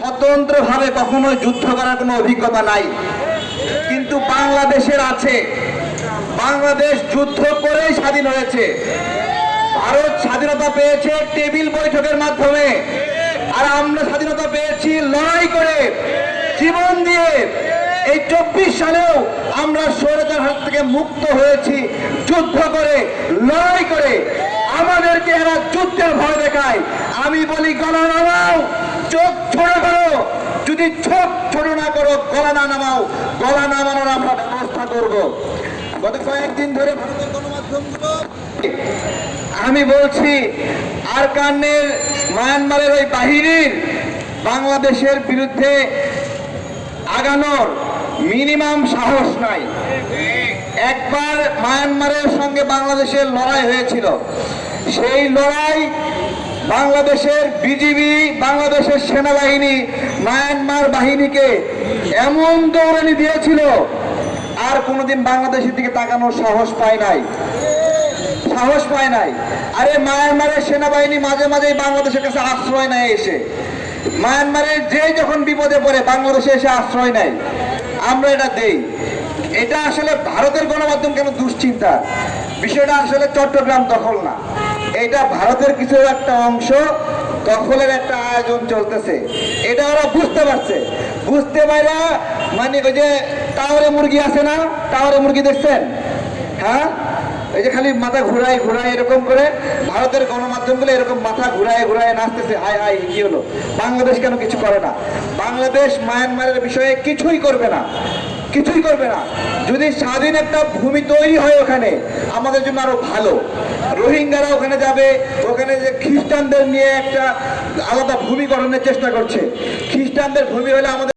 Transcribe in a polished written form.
স্বতন্ত্রভাবে কখনো যুদ্ধ করার কোনো অভিজ্ঞতা নাই, কিন্তু বাংলাদেশের আছে। বাংলাদেশ যুদ্ধ করেই স্বাধীন হয়েছে। ভারত স্বাধীনতা পেয়েছে টেবিল বৈঠকের মাধ্যমে, আর আমরা স্বাধীনতা পেয়েছি লড়াই করে, জীবন দিয়ে। এই 24 সালেও আমরা স্বৈরাচার হাত থেকে মুক্ত হয়েছি যুদ্ধ করে, লড়াই করে। আমাদেরকে এরা যুদ্ধের ভয় দেখায়। আমি বলি গলা নামাও, চোখ ছোট করো। যদি চোখ ছোট না করো, গলা না নামাও, গলা নামানোর আমরা ব্যবস্থা করব। গত কয়েকদিন ধরে ভারতের গণমাধ্যমগুলো, আমি বলছি, আরাকানের মায়ানমারের ওই বাহিনীর বাংলাদেশের বিরুদ্ধে আগানোর মিনিমাম সাহস নাই। একবার মায়ানমারের সঙ্গে বাংলাদেশের লড়াই হয়েছিল। সেই লড়াই বাংলাদেশের বিজিবি, বাংলাদেশের সেনাবাহিনী মায়ানমার বাহিনীকে এমন দৌড়ানি দিয়েছিল, আর কোনোদিন বাংলাদেশের দিকে তাকানোর সাহস পায় নাই, সাহস পায় নাই। আরে মায়ানমারের সেনাবাহিনী মাঝে মাঝে বাংলাদেশের কাছে আশ্রয় নেয়। এসে মায়ানমারের যে যখন বিপদে পড়ে বাংলাদেশে এসে আশ্রয় নেয়, আমরা এটা দেই। এটা আসলে ভারতের গণমাধ্যম কেন দুশ্চিন্তা। বিষয়টা আসলে চট্টগ্রাম দখল না, এটা ভারতের কিছু একটা অংশ দখলের একটা আয়োজন চলতেছে। এটা ওরা বুঝতে পারছে। বুঝতে পারা মানে ওই যে টাওয়ারে মুরগি আছে না, টাওয়ারে মুরগি দেখছেন? হ্যাঁ, এই যে খালি মাথা ঘুরায় ঘুরায় এরকম করে ভারতের গণমাধ্যমগুলো এরকম মাথা ঘুরায় ঘুরায় নাচতেছে, হায় হায় কি হলো, বাংলাদেশ কেন কিছু করে না। বাংলাদেশ মায়ানমারের বিষয়ে কিছুই করবে না, কিছুই করবে না। যদি স্বাধীন একটা ভূমি তৈরি হয় ওখানে, আমাদের জন্য আরো ভালো। রোহিঙ্গারা ওখানে যাবে, ওখানে যে খ্রিস্টানদের নিয়ে একটা আলাদা ভূমি গঠনের চেষ্টা করছে। খ্রিস্টানদের ভূমি হলে আমাদের